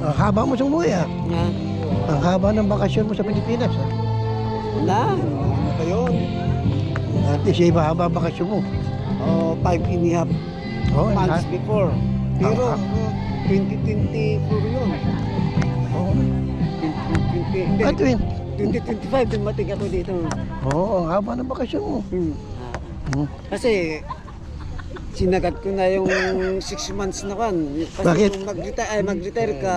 Ang haba mo sa umuwi ah. Na, Ang haba ng bakasyon mo sa Pilipinas ah. ano ba yun? At least iba haba ang bakasyon mo. 5.5 Oh, months before. Pero, 2024 yun. Oh. 2020, At win. 2025, dumating ako dito. Oo, ang haba ng bakasyon mo. Hmm. Kasi, sinagat ko na yung 6 months na kan. Kasi Bakit? kung mag-retire ka,